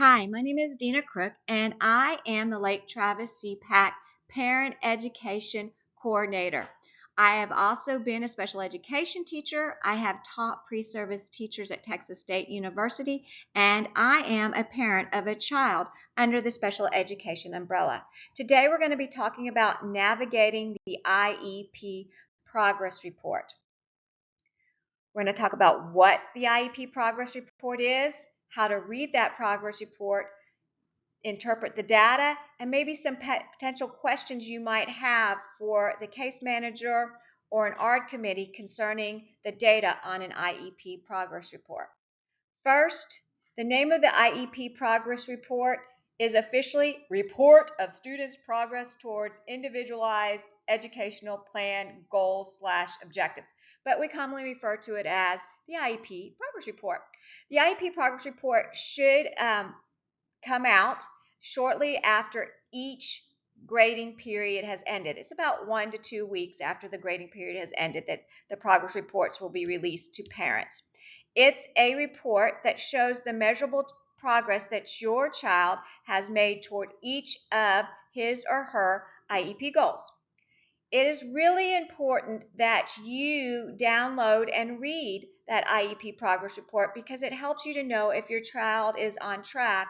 Hi, my name is Dena Crook, and I am the Lake Travis CPAC Parent Education Coordinator. I have also been a special education teacher. I have taught pre-service teachers at Texas State University, and I am a parent of a child under the special education umbrella. Today, we're going to be talking about navigating the IEP Progress Report. We're going to talk about what the IEP Progress Report is, how to read that progress report, interpret the data, and maybe some potential questions you might have for the case manager or an ARD committee concerning the data on an IEP progress report. First, the name of the IEP progress report is officially Report of Students' Progress Towards Individualized Educational Plan Goals/Objectives, but we commonly refer to it as the IEP progress report. The IEP progress report should come out shortly after each grading period has ended. It's about 1 to 2 weeks after the grading period has ended that the progress reports will be released to parents. It's a report that shows the measurable progress that your child has made toward each of his or her IEP goals. It is really important that you download and read that IEP progress report because it helps you to know if your child is on track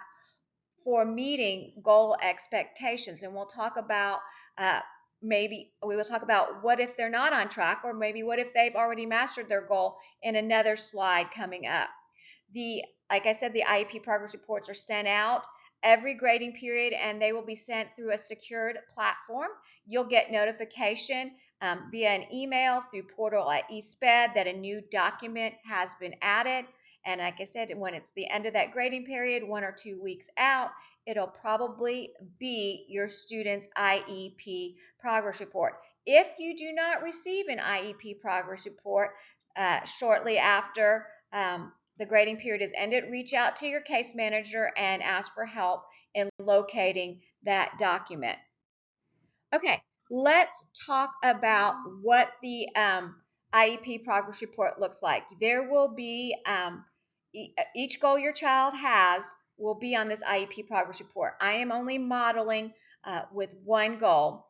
for meeting goal expectations. And we'll talk about maybe we will talk about what if they're not on track, or maybe what if they've already mastered their goal in another slide coming up. Like I said, the IEP progress reports are sent out every grading period, and they will be sent through a secured platform. You'll get notification via an email through portal at eSped that a new document has been added. And like I said, when it's the end of that grading period, 1 or 2 weeks out, it'll probably be your student's IEP progress report. If you do not receive an IEP progress report shortly after the grading period has ended, reach out to your case manager and ask for help in locating that document. Okay, let's talk about what the IEP progress report looks like. There will be each goal your child has will be on this IEP progress report. I am only modeling with one goal.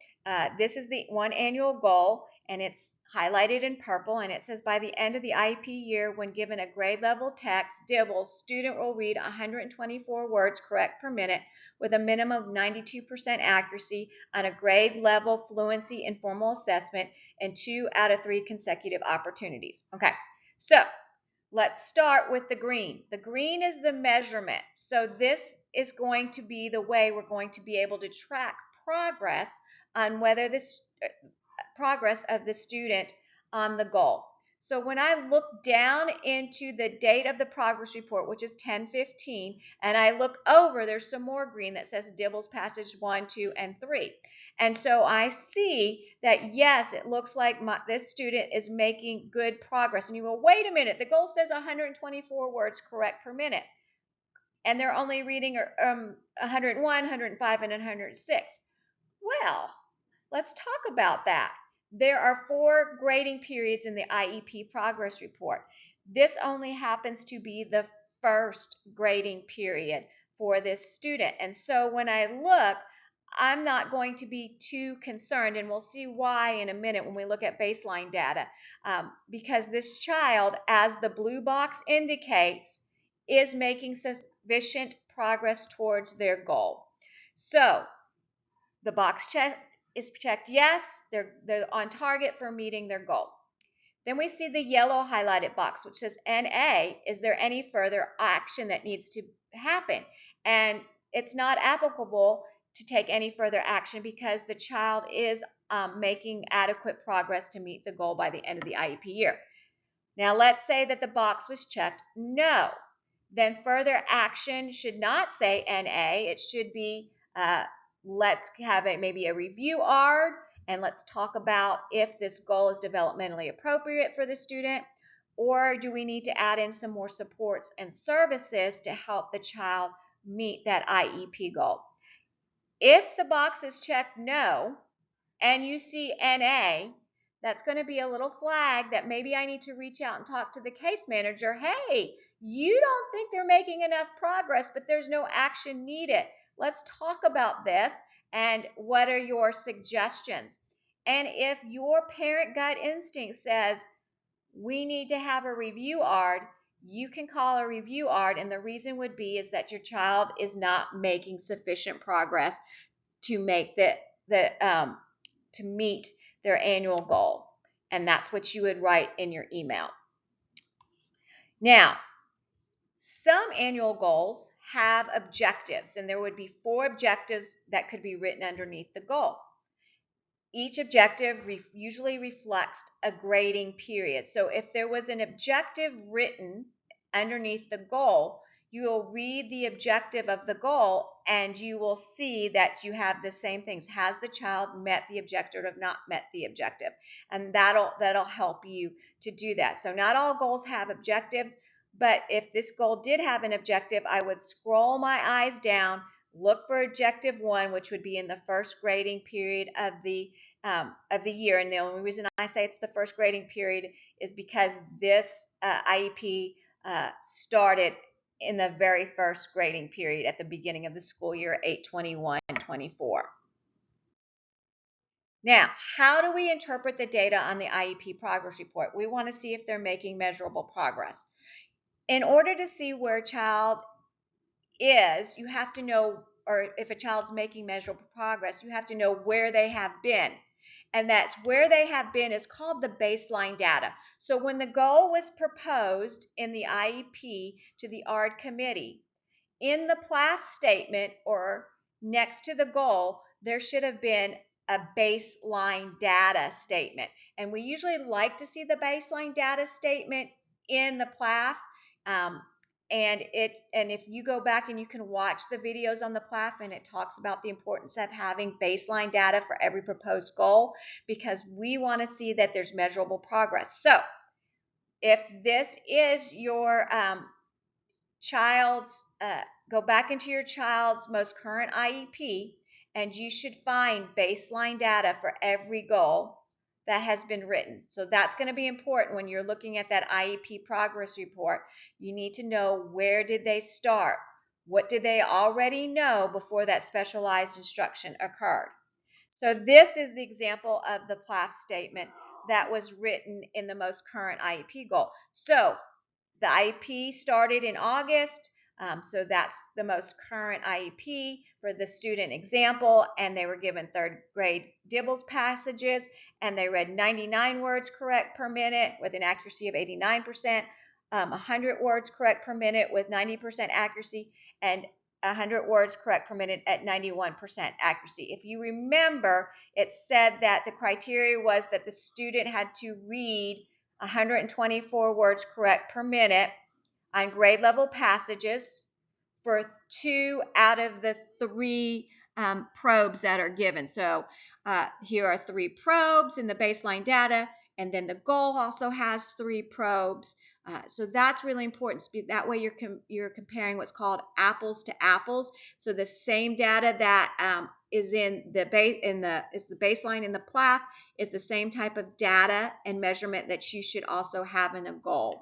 This is the one annual goal, and it's highlighted in purple, and it says by the end of the IEP year, when given a grade level text, DIBELS, student will read 124 words correct per minute with a minimum of 92% accuracy on a grade level fluency informal assessment and 2 out of 3 consecutive opportunities. Okay, so let's start with the green. The green is the measurement. So this is going to be the way we're going to be able to track progress on whether this progress of the student on the goal. So when I look down into the date of the progress report, which is 10/15, and I look over, there's some more green that says DIBELS passage 1, 2, and 3. And so I see that, yes, it looks like this student is making good progress. And you go, wait a minute, the goal says 124 words correct per minute. And they're only reading 101, 105, and 106. Well, let's talk about that. There are 4 grading periods in the IEP progress report. This only happens to be the first grading period for this student. And so when I look, I'm not going to be too concerned, and we'll see why in a minute when we look at baseline data, because this child, as the blue box indicates, is making sufficient progress towards their goal. So the box is checked yes, they're on target for meeting their goal. Then we see the yellow highlighted box, which says NA, is there any further action that needs to happen? And it's not applicable to take any further action because the child is making adequate progress to meet the goal by the end of the IEP year. Now let's say that the box was checked no. Then further action should not say NA, it should be let's have maybe a review ARD, and let's talk about if this goal is developmentally appropriate for the student, or do we need to add in some more supports and services to help the child meet that IEP goal. If the box is checked no, and you see NA, that's going to be a little flag that maybe I need to reach out and talk to the case manager. Hey, You don't think they're making enough progress, but there's no action needed. Let's talk about this and what are your suggestions? And if your parent gut instinct says we need to have a review ARD, you can call a review ARD, and the reason would be is that your child is not making sufficient progress to make to meet their annual goal. And that's what you would write in your email. Now, some annual goals have objectives, and there would be 4 objectives that could be written underneath the goal. Each objective usually reflects a grading period. So if there was an objective written underneath the goal, you will read the objective of the goal and you will see that you have the same things. Has the child met the objective or not met the objective? And that'll help you to do that. So not all goals have objectives, but if this goal did have an objective, I would scroll my eyes down, look for objective 1, which would be in the first grading period of the year. And the only reason I say it's the first grading period is because this IEP started in the very first grading period at the beginning of the school year, 8/21/24. Now, how do we interpret the data on the IEP progress report? We want to see if they're making measurable progress. In order to see where a child is, you have to know, or if a child's making measurable progress, you have to know where they have been. And that's where they have been is called the baseline data. So when the goal was proposed in the IEP to the ARD committee, in the PLAF statement or next to the goal, there should have been a baseline data statement. And we usually like to see the baseline data statement in the PLAF. And if you go back and you can watch the videos on the PLAF, and it talks about the importance of having baseline data for every proposed goal, because we want to see that there's measurable progress. So if this is your child's, go back into your child's most current IEP, and you should find baseline data for every goal that has been written. So that's going to be important when you're looking at that IEP progress report. You need to know, where did they start? What did they already know before that specialized instruction occurred? So this is the example of the PLAF statement that was written in the most current IEP goal. So the IEP started in August, so that's the most current IEP for the student example, and they were given 3rd grade Dibbles passages, and they read 99 words correct per minute with an accuracy of 89%, 100 words correct per minute with 90% accuracy, and 100 words correct per minute at 91% accuracy. If you remember, it said that the criteria was that the student had to read 124 words correct per minute on grade level passages for 2 out of the 3 probes that are given. So here are 3 probes in the baseline data, and then the goal also has 3 probes. So that's really important. That way you're comparing what's called apples to apples. So the same data that is in the baseline in the PLAF is the same type of data and measurement that you should also have in a goal.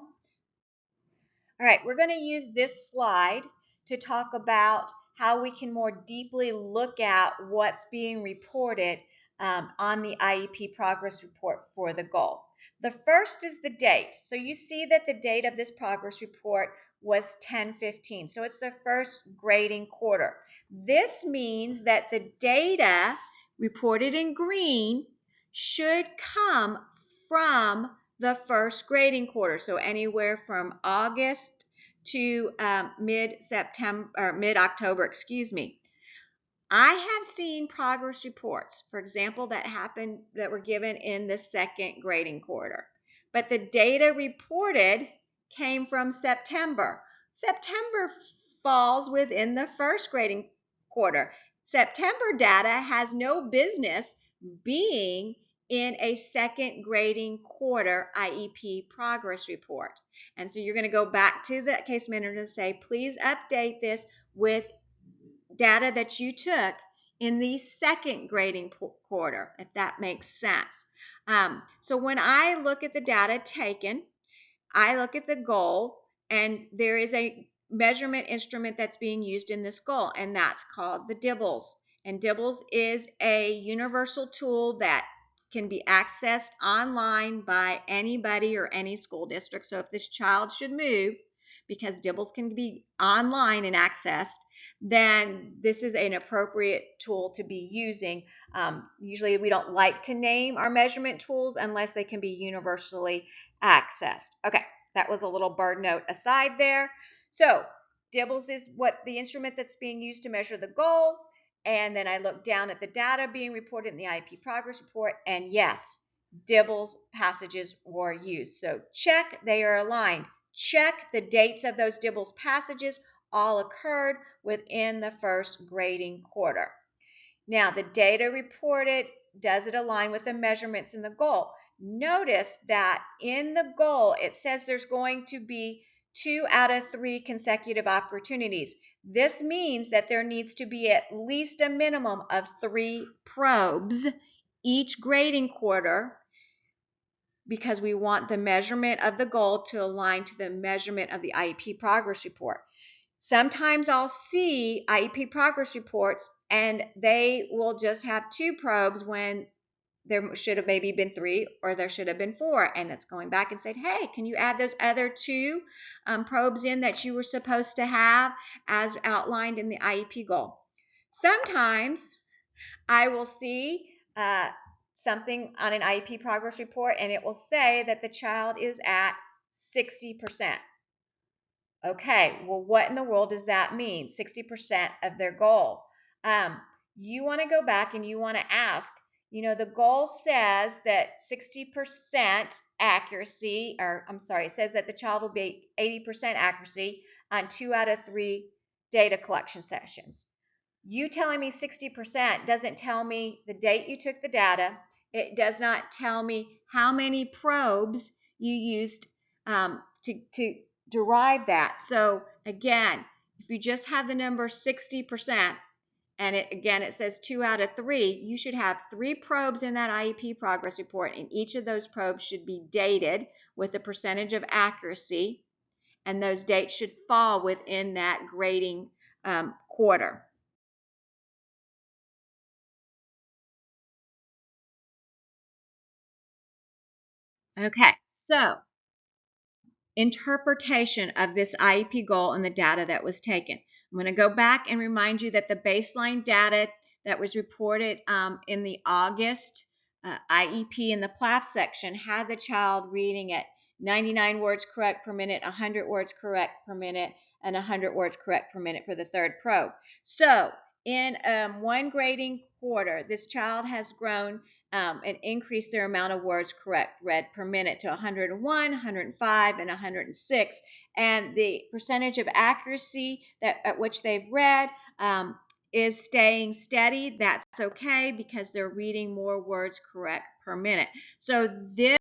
All right, we're going to use this slide to talk about how we can more deeply look at what's being reported on the IEP progress report for the goal. The first is the date. So you see that the date of this progress report was 10/15. So it's the first grading quarter. This means that the data reported in green should come from the first grading quarter. So anywhere from August to mid-September or mid-October, excuse me. I have seen progress reports, for example, that were given in the second grading quarter, but the data reported came from September. September falls within the first grading quarter. September data has no business being in a second grading quarter IEP progress report. And so you're going to go back to the case manager and say, please update this with data that you took in the second grading quarter, if that makes sense. So when I look at the data taken, I look at the goal, And there is a measurement instrument that's being used in this goal, and that's called the DIBBLES. And DIBBLES is a universal tool that can be accessed online by anybody or any school district. So if this child should move, because DIBBLES can be online and accessed, then this is an appropriate tool to be using. Usually we don't like to name our measurement tools unless they can be universally accessed. Okay, that was a little bird note aside there. So DIBBLES is what the instrument that's being used to measure the goal. And then I look down at the data being reported in the IEP Progress Report, and yes, DIBBLES passages were used. So check, they are aligned. Check the dates of those DIBBLES passages all occurred within the first grading quarter. Now, the data reported, does it align with the measurements in the goal? Notice that in the goal, it says there's going to be 2 out of 3 consecutive opportunities. This means that there needs to be at least a minimum of 3 probes each grading quarter, because we want the measurement of the goal to align to the measurement of the IEP Progress Report. Sometimes I'll see IEP Progress Reports and they will just have 2 probes when there should have maybe been 3 or there should have been 4. And it's going back and saying, hey, can you add those other 2 probes in that you were supposed to have as outlined in the IEP goal? Sometimes I will see something on an IEP Progress Report and it will say that the child is at 60%. Okay, well, what in the world does that mean? 60% of their goal. You want to go back and you want to ask, the goal says that 60% accuracy, or I'm sorry, it says that the child will be 80% accuracy on 2 out of 3 data collection sessions. You telling me 60% doesn't tell me the date you took the data. It does not tell me how many probes you used to derive that. So again, if you just have the number 60%, and it says 2 out of 3, you should have 3 probes in that IEP Progress Report, and each of those probes should be dated with a percentage of accuracy, and those dates should fall within that grading quarter. Okay, so interpretation of this IEP goal and the data that was taken. I'm going to go back and remind you that the baseline data that was reported in the August IEP in the PLAF section had the child reading at 99 words correct per minute, 100 words correct per minute, and 100 words correct per minute for the third probe. So in one grading quarter, this child has grown and increased their amount of words correct read per minute to 101, 105, and 106. And the percentage of accuracy at which they've read is staying steady. That's okay because they're reading more words correct per minute. So this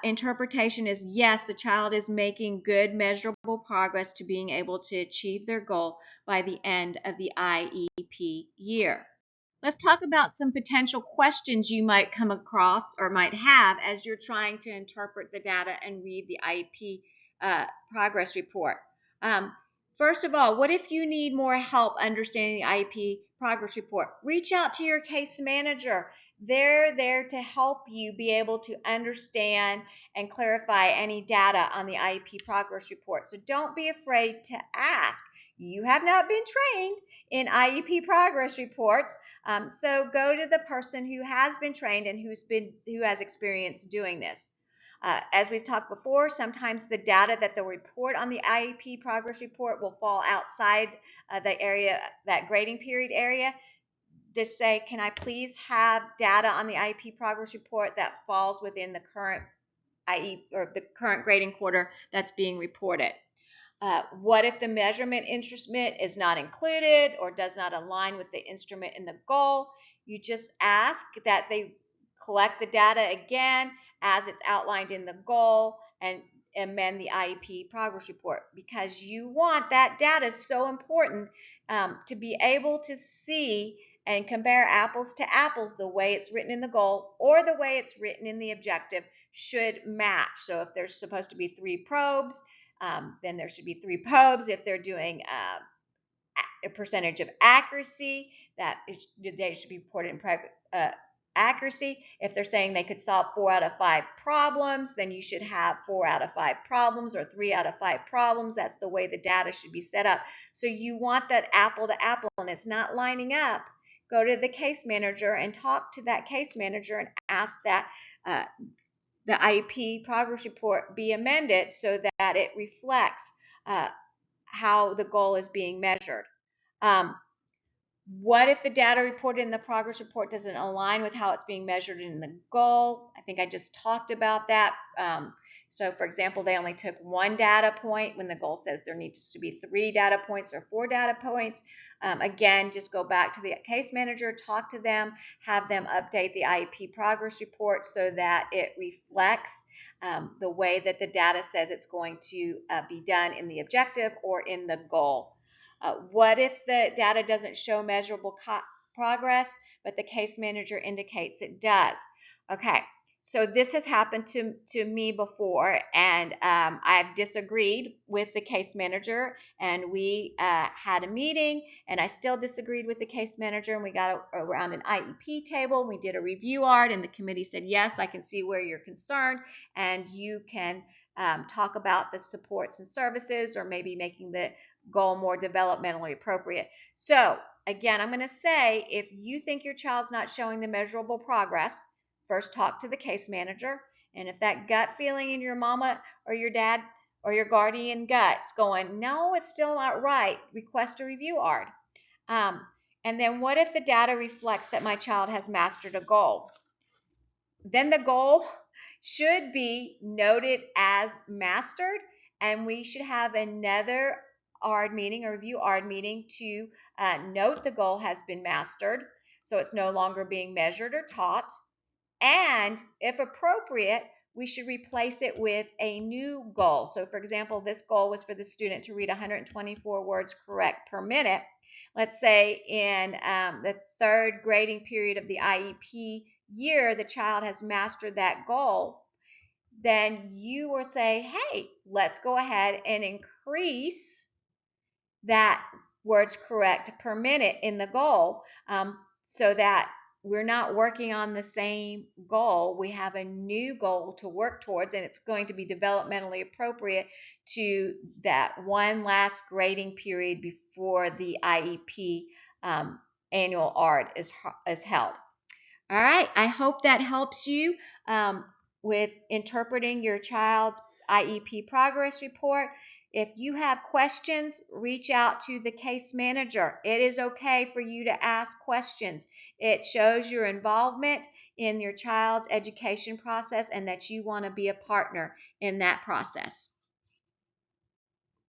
interpretation is, yes, the child is making good measurable progress to being able to achieve their goal by the end of the IEP year. Let's talk about some potential questions you might come across or might have as you're trying to interpret the data and read the IEP progress report. First of all, what if you need more help understanding the IEP progress report? Reach out to your case manager. They're there to help you be able to understand and clarify any data on the IEP progress report. So don't be afraid to ask. You have not been trained in IEP progress reports, so go to the person who has been trained and who has experience doing this. As we've talked before, sometimes the data that they'll report on the IEP progress report will fall outside the area, that grading period area. Just say, can I please have data on the IEP progress report that falls within the current IEP or the current grading quarter that's being reported? What if the measurement instrument is not included or does not align with the instrument in the goal? You just ask that they collect the data again as it's outlined in the goal and amend the IEP progress report, because you want that data, so important to be able to see and compare apples to apples. The way it's written in the goal or the way it's written in the objective should match. So if there's supposed to be 3 probes, Then there should be 3 probes if they're doing a percentage of accuracy, that the data should be reported in accuracy. If they're saying they could solve 4 out of 5 problems, then you should have 4 out of 5 problems or 3 out of 5 problems. That's the way the data should be set up. So you want that apple to apple, and it's not lining up. Go to the case manager and talk to that case manager and ask that the IEP progress report be amended so that it reflects how the goal is being measured. What if the data reported in the progress report doesn't align with how it's being measured in the goal? I think I just talked about that. So for example, they only took 1 data point when the goal says there needs to be 3 data points or 4 data points. Again, just go back to the case manager, talk to them, have them update the IEP progress report so that it reflects the way that the data says it's going to be done in the objective or in the goal. What if the data doesn't show measurable progress, but the case manager indicates it does? Okay, so this has happened to me before, and I've disagreed with the case manager, and we had a meeting, and I still disagreed with the case manager, and we got around an IEP table. We did a review art, and the committee said, yes, I can see where you're concerned, and you can talk about the supports and services, or maybe making the goal more developmentally appropriate. So again, I'm going to say, if you think your child's not showing the measurable progress, first talk to the case manager. And if that gut feeling in your mama or your dad or your guardian gut's going, no, it's still not right, request a review ARD. And then what if the data reflects that my child has mastered a goal? Then the goal should be noted as mastered, and we should have another ARD meeting or review ARD meeting to note the goal has been mastered, so it's no longer being measured or taught. And if appropriate, we should replace it with a new goal. So for example, this goal was for the student to read 124 words correct per minute. Let's say in the 3rd grading period of the IEP year, the child has mastered that goal. Then you will say, hey, let's go ahead and increase that words correct per minute in the goal, so that we're not working on the same goal. We have a new goal to work towards, and it's going to be developmentally appropriate to that one last grading period before the IEP annual ARD is held. All right, I hope that helps you with interpreting your child's IEP progress report. If you have questions, reach out to the case manager. It is okay for you to ask questions. It shows your involvement in your child's education process and that you want to be a partner in that process.